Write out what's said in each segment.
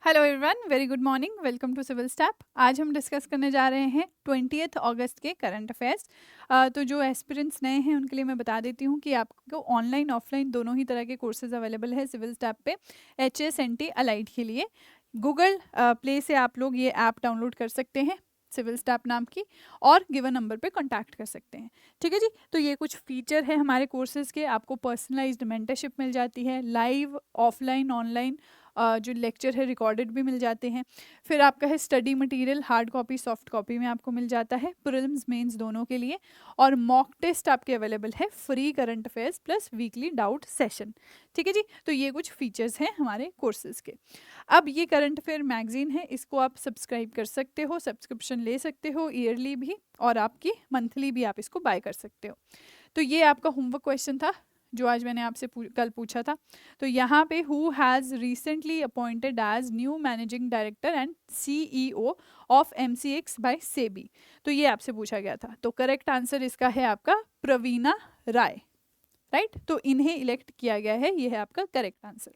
Hello everyone, very good morning, welcome to civil step. आज हम discuss करने जा रहे हैं 20 अगस्त के करंट अफेयर्स। तो जो एस्पिरेंट्स नए हैं उनके लिए मैं बता देती हूँ कि आपको ऑनलाइन ऑफलाइन दोनों ही तरह के कोर्सेज अवेलेबल है सिविल स्टैप पे HSNT अलाइड के लिए। गूगल प्ले से आप लोग ये ऐप डाउनलोड कर सकते हैं सिविल स्टैप नाम की, और गिवन नंबर पे कांटेक्ट कर सकते हैं। ठीक है जी। तो ये कुछ फीचर है हमारे कोर्सेज के। आपको पर्सनलाइज्ड मेंटरशिप मिल जाती है, लाइव ऑफलाइन ऑनलाइन जो लेक्चर है रिकॉर्डेड भी मिल जाते हैं। फिर आपका है study material, hard copy soft copy में आपको मिल जाता है, प्रीलिम्स मेंस दोनों के लिए। और मॉक टेस्ट आपके अवेलेबल है, free current affairs plus weekly doubt session. ठीक है जी। तो ये कुछ फीचर्स हैं हमारे कोर्सेज के। अब ये करंट अफेयर मैगजीन है, इसको आप सब्सक्राइब कर सकते हो, सब्सक्रिप्शन ले सकते हो ईयरली भी, और आपकी मंथली भी आप इसको बाय कर सकते हो। तो ये आपका होमवर्क क्वेश्चन था जो आज मैंने आपसे कल पूछा था। तो यहाँ पे who has recently appointed as new managing director and CEO of MCX by SEBI, तो ये आपसे पूछा गया था। तो करेक्ट आंसर इसका है आपका प्रवीणा राय, राइट। तो इन्हें इलेक्ट किया गया है, ये है आपका करेक्ट आंसर।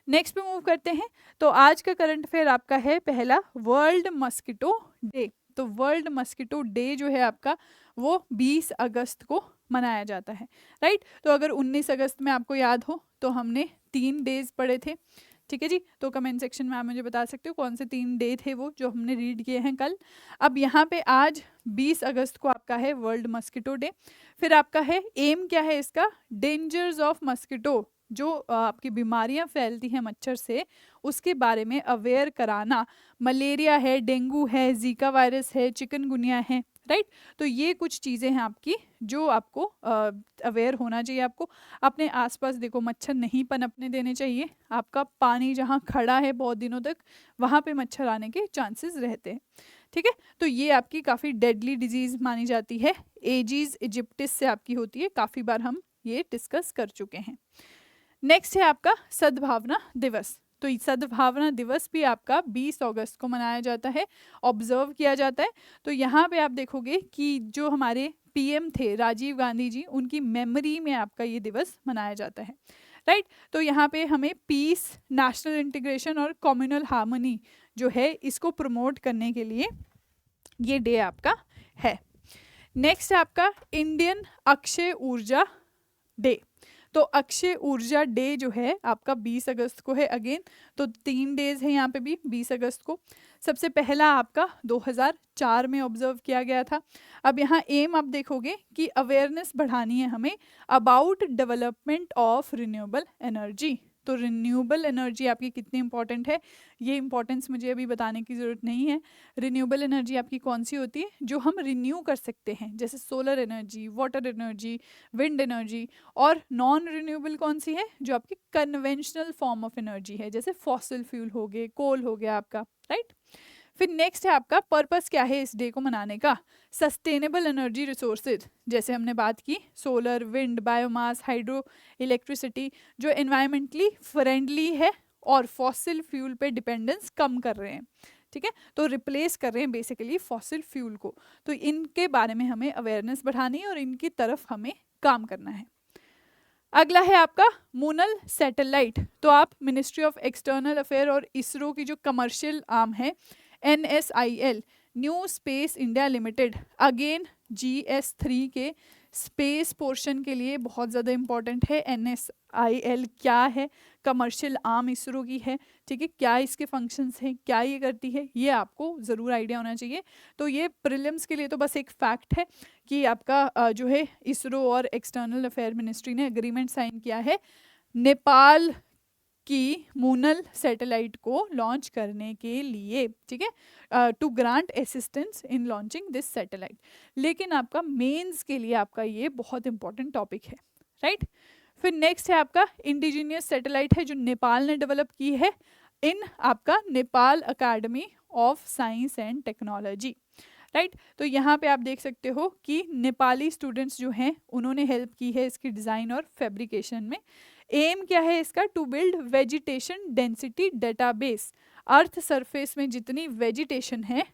नेक्स्ट पे मूव करते हैं। तो आज का करंट अफेयर आपका है पहला, वर्ल्ड मस्किटो डे। तो वर्ल्ड मस्किटो डे जो है आपका वो 20 अगस्त को मनाया जाता है, राइट। तो अगर 19 अगस्त में आपको याद हो तो हमने 3 डेज पढ़े थे। ठीक है जी। तो कमेंट सेक्शन में आप मुझे बता सकते हो कौन से 3 डे थे वो जो हमने रीड किए हैं कल। अब यहाँ पे आज 20 अगस्त को आपका है वर्ल्ड मस्किटो डे। फिर आपका है एम क्या है इसका, डेंजर्स ऑफ मस्किटो, जो आपकी बीमारियां फैलती हैं मच्छर से उसके बारे में अवेयर कराना। मलेरिया है, डेंगू है, जीका वायरस है, चिकनगुनिया है, राइट। तो ये कुछ चीज़ें हैं आपकी जो आपको अवेयर होना चाहिए। आपको अपने आसपास देखो मच्छर नहीं पनपने देने चाहिए। आपका पानी जहाँ खड़ा है बहुत दिनों तक वहाँ पे मच्छर आने के चांसेस रहते हैं। ठीक है। तो ये आपकी काफ़ी डेडली डिजीज़ मानी जाती है, एजीज इजिप्टिस से आपकी होती है। काफ़ी बार हम ये डिस्कस कर चुके हैं। नेक्स्ट है आपका सद्भावना दिवस। तो सद्भावना दिवस भी आपका 20 अगस्त को मनाया जाता है, ऑब्जर्व किया जाता है। तो यहाँ पे आप देखोगे कि जो हमारे PM थे राजीव गांधी जी, उनकी मेमोरी में आपका ये दिवस मनाया जाता है, राइट। तो यहाँ पे हमें पीस, नेशनल इंटीग्रेशन और कम्युनल हार्मनी जो है इसको प्रमोट करने के लिए ये डे आपका है। नेक्स्ट है आपका इंडियन अक्षय ऊर्जा डे। तो अक्षय ऊर्जा डे जो है आपका 20 अगस्त को है अगेन। तो 3 डेज है यहाँ पे भी 20 अगस्त को। सबसे पहला आपका 2004 में ऑब्जर्व किया गया था। अब यहाँ एम आप देखोगे कि अवेयरनेस बढ़ानी है हमें about development of renewable energy. तो रिन्यूएबल एनर्जी आपकी कितनी इंपॉर्टेंट है, ये इंपॉर्टेंस मुझे अभी बताने की ज़रूरत नहीं है। रिन्यूएबल एनर्जी आपकी कौन सी होती है, जो हम रिन्यू कर सकते हैं, जैसे solar energy, water energy, wind energy. और नॉन रिन्यूएबल कौन सी है, जो आपकी कन्वेंशनल फॉर्म ऑफ एनर्जी है, जैसे फॉसिल फ्यूल हो गए, कोल हो गया आपका, राइट। फिर नेक्स्ट है आपका पर्पस क्या है इस डे को मनाने का, सस्टेनेबल एनर्जी रिसोर्सेज, जैसे हमने बात की solar, wind, biomass, hydro electricity, जो एनवायरमेंटली फ्रेंडली है और फॉसिल फ्यूल पे डिपेंडेंस कम कर रहे हैं। ठीक है। तो रिप्लेस कर रहे हैं बेसिकली फॉसिल फ्यूल को। तो इनके बारे में हमें अवेयरनेस बढ़ानी है और इनकी तरफ हमें काम करना है। अगला है आपका मूनल सैटेलाइट। तो आप मिनिस्ट्री ऑफ एक्सटर्नल अफेयर और इसरो की जो कमर्शियल आर्म है NSIL, new space India limited, again GS3 के स्पेस पोर्शन के लिए बहुत ज़्यादा इंपॉर्टेंट है। NSIL क्या है, कमर्शियल आर्म इसरो की है। ठीक है। क्या इसके फंक्शंस हैं, क्या ये करती है, ये आपको ज़रूर आइडिया होना चाहिए। तो ये प्रीलिम्स के लिए तो बस एक फैक्ट है कि आपका जो है इसरो और एक्सटर्नल अफेयर मिनिस्ट्री ने एग्रीमेंट साइन किया है नेपाल की मूनल सैटेलाइट को लॉन्च करने के लिए। ठीक है, to grant assistance in launching this satellite. लेकिन आपका मेंस के लिए आपका ये बहुत इंपॉर्टेंट टॉपिक है, राइट। फिर नेक्स्ट है आपका इंडिजीनियस सैटेलाइट है जो नेपाल ने डेवलप की है इन आपका Nepal academy of science and technology, right. तो यहाँ पे आप देख सकते हो कि नेपाली स्टूडेंट्स जो हैं उन्होंने हेल्प की है इसकी डिज़ाइन और फैब्रिकेशन में। एम क्या है इसका, to build vegetation density database. Earth surface में जितनी वेजिटेशन है,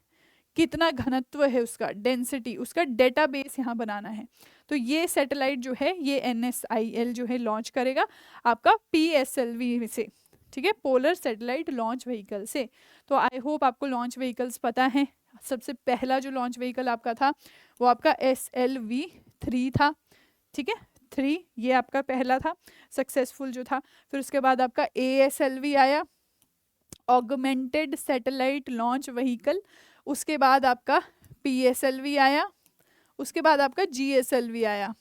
कितना घनत्व है उसका, डेंसिटी, उसका डेटाबेस यहाँ बनाना है। तो ये सैटेलाइट जो है ये NSIL जो है लॉन्च करेगा आपका PSLV से। ठीक है, पोलर सैटेलाइट लॉन्च व्हीकल से। तो आई होप आपको लॉन्च व्हीकल्स पता है। सबसे पहला जो लॉन्च व्हीकल आपका था वो आपका SLV-3 था, ठीक है, 3 ये आपका पहला था सक्सेसफुल जो था। फिर उसके बाद आपका ASLV आया, ऑगमेंटेड सैटेलाइट लॉन्च व्हीकल। उसके बाद आपका PSLV आया, उसके बाद आपका GSLV आया,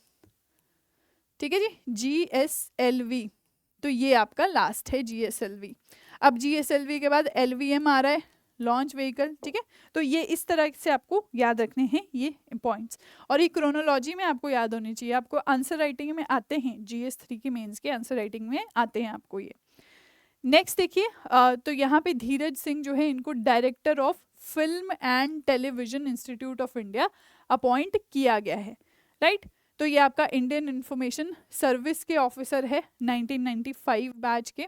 ठीक है जी, GSLV। तो ये आपका लास्ट है GSLV। अब GSLV के बाद LVM आ रहा है, लॉन्च व्हीकल, ठीक है। तो ये इस तरह से आपको याद रखने हैं ये पॉइंट्स, और ये क्रोनोलॉजी में आपको याद होनी चाहिए। आपको आंसर राइटिंग में आते हैं, GS3 के मेंस के आंसर राइटिंग में आते हैं आपको ये। नेक्स्ट देखिए, तो यहाँ पे धीरज सिंह जो है इनको director of film and television institute of India appoint किया गया है, राइट। तो ये आपका इंडियन इंफॉर्मेशन सर्विस के ऑफिसर है 1995 बैच के,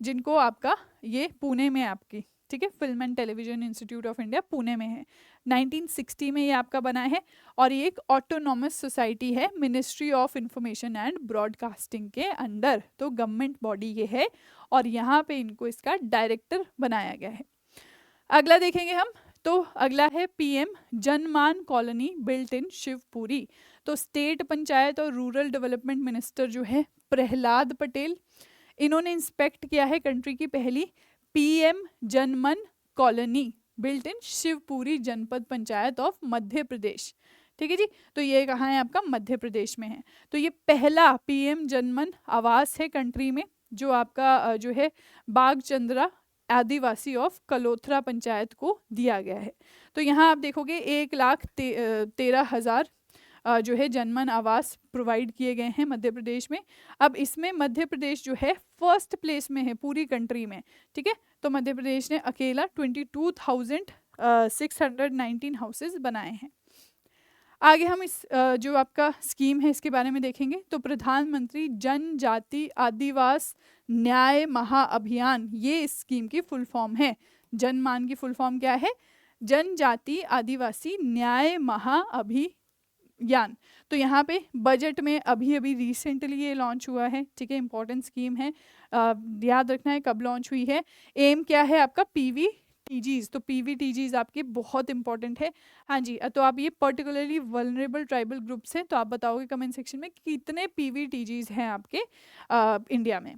जिनको आपका ये पुणे में आपकी, ठीक है, film and television institute of India Pune में है। 1960 में ये आपका बना है, और ये एक ऑटोनॉमस सोसाइटी है ministry of information and broadcasting के अंडर, तो गवर्नमेंट बॉडी ये है, और यहाँ पे इनको इसका डायरेक्टर बनाया गया है। अगला देखेंगे हम, तो अगला है PM Janman colony built in Shivpuri. तो स्टेट पंचायत और रूरल डेवलपमेंट मिनिस्टर जो है प्रहलाद पटेल, इन्होंने इंस्पेक्ट किया है कंट्री की पहली PM Janman colony built in Shivpuri जनपद पंचायत ऑफ मध्य प्रदेश, ठीक है जी। तो ये कहाँ है आपका, मध्य प्रदेश में है। तो ये पहला PM जनमन आवास है कंट्री में, जो आपका जो है बागचंद्रा आदिवासी ऑफ कलोथरा पंचायत को दिया गया है। तो यहाँ आप देखोगे 1,13,000 जो है जनमन आवास प्रोवाइड किए गए हैं मध्य प्रदेश में। अब इसमें मध्य प्रदेश जो है फर्स्ट प्लेस में है पूरी कंट्री में, ठीक है। तो मध्य प्रदेश ने अकेला 22,619 हाउसेज बनाए हैं। आगे हम इस जो आपका स्कीम है इसके बारे में देखेंगे। तो प्रधानमंत्री जनजाति आदिवास न्याय महाअभियान, ये इस स्कीम की फुल फॉर्म है। जनमान की फुल फॉर्म क्या है, जनजाति आदिवासी न्याय महाअभियान। तो यहाँ पे बजट में अभी अभी रिसेंटली ये लॉन्च हुआ है, ठीक है, इंपॉर्टेंट स्कीम है, याद रखना है कब लॉन्च हुई है। एम क्या है आपका, PVTGs। तो PVTGs आपके बहुत इंपॉर्टेंट है। हाँ जी, तो आप ये पर्टिकुलरली वल्नरेबल ट्राइबल ग्रुप्स हैं, तो आप बताओगे कमेंट सेक्शन में कितने PVTGs हैं आपके इंडिया में।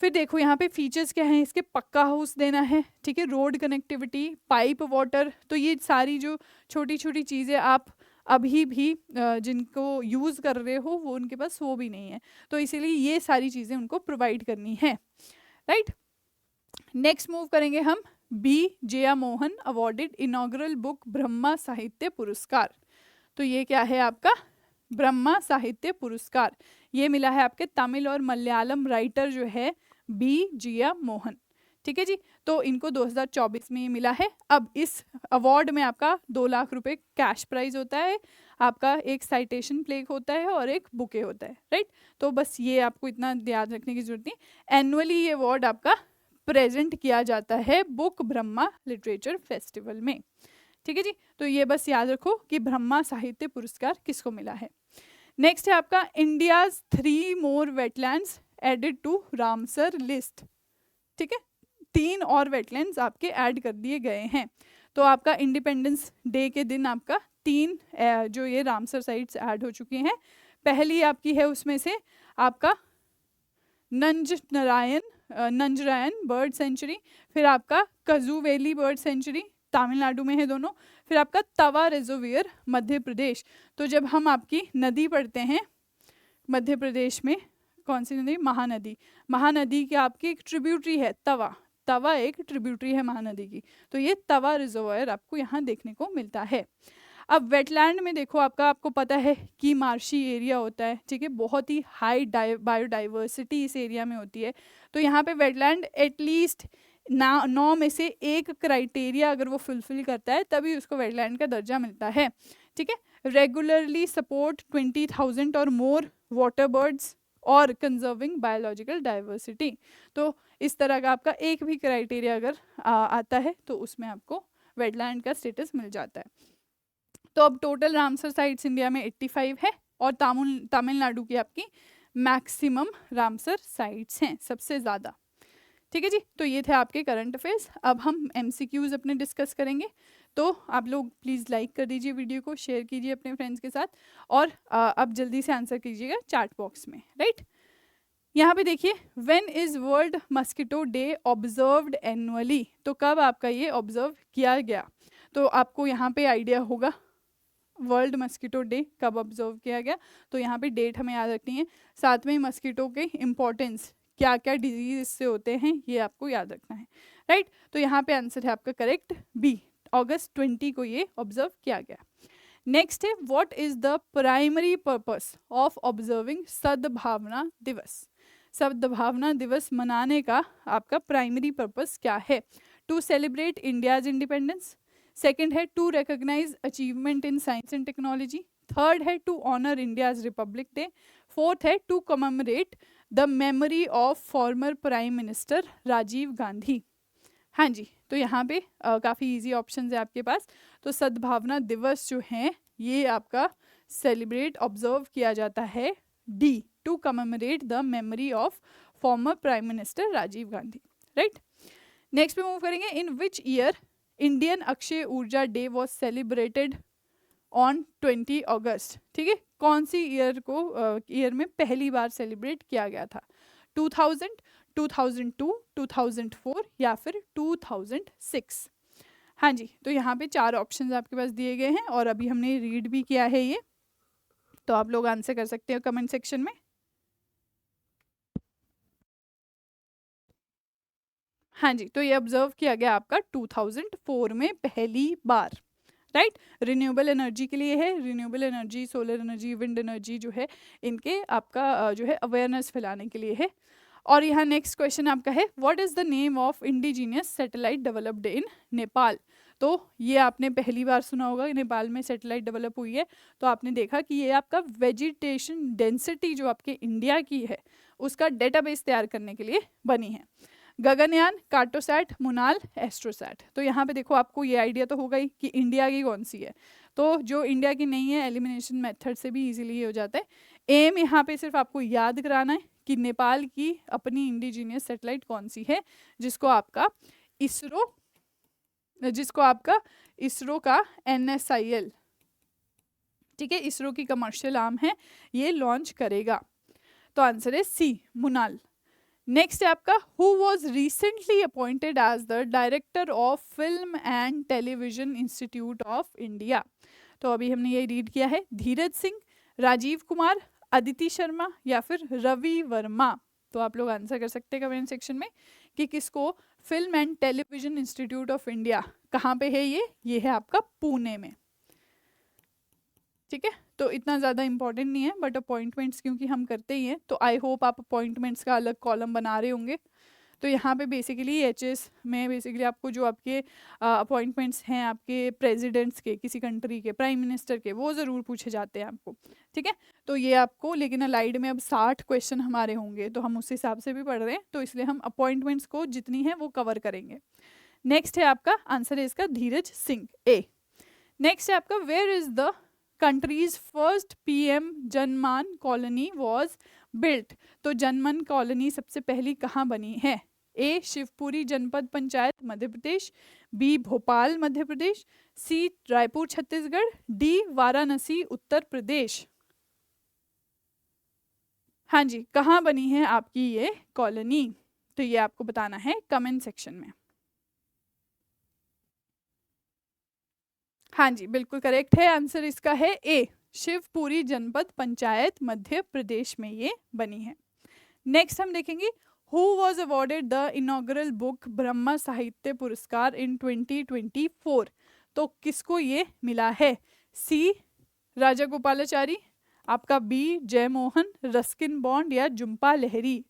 फिर देखो यहाँ पे फीचर्स क्या हैं इसके, पक्का हाउस देना है, ठीक है, रोड कनेक्टिविटी, पाइप वाटर। तो ये सारी जो छोटी छोटी चीज़ें आप अभी भी जिनको यूज़ कर रहे हो वो उनके पास वो भी नहीं है, तो इसीलिए ये सारी चीज़ें उनको प्रोवाइड करनी है, राइट। नेक्स्ट मूव करेंगे हम, B. Jaya Mohan awarded inaugural book Brahma साहित्य पुरस्कार। तो ये क्या है आपका, ब्रह्मा साहित्य पुरस्कार, ये मिला है आपके तमिल और मलयालम राइटर जो है B. जया मोहन, ठीक है जी। तो इनको 2024 में ये मिला है। अब इस अवार्ड में आपका 2 लाख रुपए कैश प्राइज होता है, आपका एक साइटेशन प्लेक होता है और एक बुके होता है, राइट। तो बस ये आपको इतना याद रखने की जरूरत नहीं। एनुअली ये अवार्ड आपका प्रेजेंट किया जाता है बुक ब्रह्मा लिटरेचर फेस्टिवल में, ठीक है जी। तो ये बस याद रखो कि ब्रह्मा साहित्य पुरस्कार किसको मिला है। नेक्स्ट है आपका India's 3 more wetlands added to Ramsar list, ठीक है, 3 और वेटलैंड्स आपके ऐड कर दिए गए हैं। तो आपका इंडिपेंडेंस डे के दिन आपका 3 जो ये रामसर साइट्स ऐड हो चुकी हैं। पहली आपकी है उसमें से आपका नंजरायन बर्ड सेंचुरी, फिर आपका कजूवेली बर्ड सेंचुरी तमिलनाडु में है दोनों, फिर आपका तवा रिजर्वियर मध्य प्रदेश। तो जब हम आपकी नदी पढ़ते हैं मध्य प्रदेश में, कौन सी नदी, महानदी, महानदी की आपकी एक ट्रिब्यूटरी है तवा, तवा एक ट्रिब्यूटरी है महानदी की, तो ये तवा रिजर्वायर आपको यहाँ देखने को मिलता है। अब वेटलैंड में देखो आपको पता है कि मार्शी एरिया होता है, ठीक है, बहुत ही हाई बायोडाइवर्सिटी इस एरिया में होती है। तो यहाँ पे वेटलैंड एटलीस्ट 9 में से 1 क्राइटेरिया अगर वो फुलफिल करता है तभी उसको वेटलैंड का दर्जा मिलता है, ठीक है। रेगुलरली सपोर्ट 20,000 और मोर वाटर बर्ड्स और कंजर्विंग बायोलॉजिकल डाइवर्सिटी। तो इस तरह का आपका एक भी क्राइटेरिया अगर आता है तो उसमें आपको वेटलैंड का स्टेटस मिल जाता है। तो अब टोटल रामसर साइट्स इंडिया में 85 है, और तमिलनाडु की आपकी मैक्सिमम रामसर साइट्स हैं, सबसे ज़्यादा, ठीक है जी, तो ये थे आपके करंट अफेयर्स। अब हम MCQs अपने डिस्कस करेंगे, तो आप लोग प्लीज़ लाइक कर दीजिए वीडियो को, शेयर कीजिए अपने फ्रेंड्स के साथ, और अब जल्दी से आंसर कीजिएगा चैट बॉक्स में, राइट। यहाँ पे देखिए, when is world mosquito day observed annually, तो कब आपका ये ऑब्जर्व किया गया, तो आपको यहाँ पे आइडिया होगा वर्ल्ड मस्किटो डे कब ऑब्जर्व किया गया, तो यहाँ पे डेट हमें याद रखनी है, साथ में मस्किटो के इम्पोर्टेंस, क्या क्या डिजीज इससे होते हैं ये आपको याद रखना है, राइट। तो यहाँ पे आंसर है आपका करेक्ट बी, अगस्त 20 को ये ऑब्जर्व किया गया। नेक्स्ट है, what is the primary purpose of observing सद्भावना दिवस, सद्भावना दिवस मनाने का आपका प्राइमरी पर्पस क्या है, to celebrate India's independence, second है to recognise achievement in science and technology, third है to honour India's republic day, fourth है to commemorate the memory of former prime minister Rajiv Gandhi. हाँ जी, तो यहाँ पे काफ़ी इजी ऑप्शंस है आपके पास, तो सद्भावना दिवस जो है ये आपका सेलिब्रेट ऑब्जर्व किया जाता है D, to commemorate the memory of former prime minister Rajiv Gandhi, right. Next पे मूव करेंगे, in which year Indian Akshay Urja day was celebrated on 20 August, ठीक है, कौन सी ईयर को ईयर में पहली बार सेलिब्रेट किया गया था, 2000, 2002, 2004 या फिर 2006। हाँ जी, तो यहाँ पे 4 ऑप्शंस आपके पास दिए गए हैं और अभी हमने रीड भी किया है ये, तो आप लोग आंसर कर सकते हो कमेंट सेक्शन में। हाँ जी, तो ये ऑब्जर्व किया गया आपका 2004 में पहली बार, राइट। रिन्यूएबल एनर्जी के लिए है, renewable energy, solar energy, wind energy जो है इनके आपका जो है अवेयरनेस फैलाने के लिए है। और यहाँ नेक्स्ट क्वेश्चन आपका है, what is the name of indigenous satellite developed in Nepal, तो ये आपने पहली बार सुना होगा, नेपाल में सैटेलाइट डेवलप हुई है, तो आपने देखा कि ये आपका वेजिटेशन डेंसिटी जो आपके इंडिया की है उसका डेटाबेस तैयार करने के लिए बनी है। गगनयान, कार्टोसैट, मुनाल, एस्ट्रोसैट, तो यहाँ पे देखो आपको ये आइडिया तो होगा ही कि इंडिया की कौन सी है, तो जो इंडिया की नहीं है एलिमिनेशन मेथड से भी इजीली हो जाता है। एम यहाँ पे सिर्फ आपको याद कराना है कि नेपाल की अपनी इंडिजीनियस सैटेलाइट कौन सी है जिसको आपका इसरो का NSIL, ठीक है, इसरो की कमर्शियल आर्म है, ये लॉन्च करेगा, तो आंसर है सी, मुनाल। नेक्स्ट है आपका, who was recently appointed as the director of film and television institute of India, तो अभी हमने ये रीड किया है, धीरज सिंह, राजीव कुमार, अदिति शर्मा या फिर रवि वर्मा, तो आप लोग आंसर कर सकते हैं कमेंट सेक्शन में कि किसको film and television institute of India कहाँ पे है, ये है आपका पुणे में, ठीक है। तो इतना ज़्यादा इंपॉर्टेंट नहीं है, बट अपॉइंटमेंट्स क्योंकि हम करते ही हैं तो आई होप आप अपॉइंटमेंट्स का अलग कॉलम बना रहे होंगे, तो यहाँ पे बेसिकली HS में बेसिकली आपको जो आपके अपॉइंटमेंट्स हैं आपके प्रेसिडेंट्स के, किसी कंट्री के प्राइम मिनिस्टर के, वो ज़रूर पूछे जाते हैं आपको, ठीक है। तो ये आपको, लेकिन अलाइड में अब 60 क्वेश्चन हमारे होंगे तो हम उस हिसाब से भी पढ़ रहे हैं, तो इसलिए हम अपॉइंटमेंट्स को जितनी है वो कवर करेंगे। नेक्स्ट है आपका आंसर है इसका धीरज सिंह, ए। नेक्स्ट है आपका, where is the country's first PM Janman colony was built, तो जनमन कॉलोनी सबसे पहली कहाँ बनी है, ए शिवपुरी जनपद पंचायत मध्य प्रदेश, बी भोपाल मध्य प्रदेश, सी रायपुर छत्तीसगढ़, डी वाराणसी उत्तर प्रदेश। हाँ जी, कहाँ बनी है आपकी ये कॉलोनी, तो ये आपको बताना है कमेंट सेक्शन में। हाँ जी, बिल्कुल करेक्ट है, आंसर इसका है ए, शिवपुरी जनपद पंचायत मध्य प्रदेश में ये बनी है। नेक्स्ट हम देखेंगे, who was awarded the inaugural book Brahma साहित्य पुरस्कार इन 2024, तो किसको ये मिला है, सी राजा गोपालाचारी, आपका बी जयमोहन, रस्किन बॉन्ड या जुम्पा लहरी।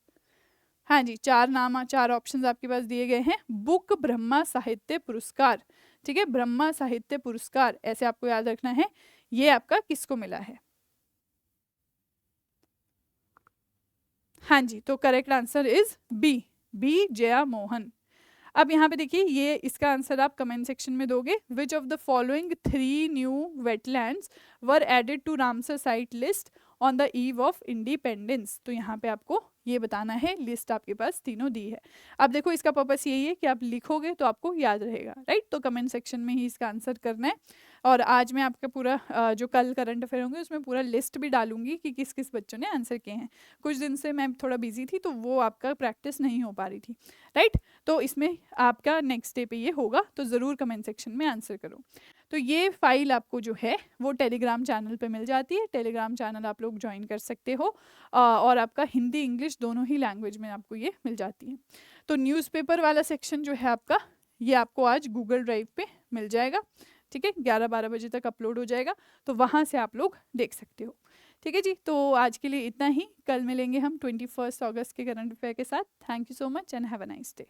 हाँ जी, 4 नाम, 4 ऑप्शंस आपके पास दिए गए हैं, बुक ब्रह्मा साहित्य पुरस्कार, ठीक है, ब्रह्मा साहित्य पुरस्कार ऐसे आपको याद रखना है, ये आपका किसको मिला है। हाँ जी, तो correct answer is B Jaya Mohan. अब यहाँ पे देखिए, ये इसका आंसर आप कमेंट सेक्शन में दोगे, which of the following 3 new wetlands were added to Ramsar site list on the eve of independence. तो यहाँ पे आपको ये बताना है, लिस्ट आपके पास तीनों दी है। अब देखो इसका पर्पस यही है कि आप लिखोगे तो आपको याद रहेगा, राइट। तो कमेंट सेक्शन में ही इसका आंसर करना है। और आज मैं आपका पूरा जो कल करंट अफेयर होंगे उसमें पूरा लिस्ट भी डालूंगी कि किस किस बच्चों ने आंसर किए हैं। कुछ दिन से मैं थोड़ा बिजी थी तो वो आपका प्रैक्टिस नहीं हो पा रही थी, राइट। तो इसमें आपका नेक्स्ट डे पे ये होगा, तो ज़रूर कमेंट सेक्शन में आंसर करो। तो ये फाइल आपको जो है वो टेलीग्राम चैनल पे मिल जाती है। टेलीग्राम चैनल आप लोग ज्वाइन कर सकते हो और आपका हिंदी इंग्लिश दोनों ही लैंग्वेज में आपको ये मिल जाती है। तो न्यूज़पेपर वाला सेक्शन जो है आपका, ये आपको आज गूगल ड्राइव पे मिल जाएगा, ठीक है। 11-12 बजे तक अपलोड हो जाएगा, तो वहाँ से आप लोग देख सकते हो, ठीक है जी। तो आज के लिए इतना ही, कल मिलेंगे हम 21 अगस्त के करंट अफेयर के साथ। Thank you so much and have a nice day.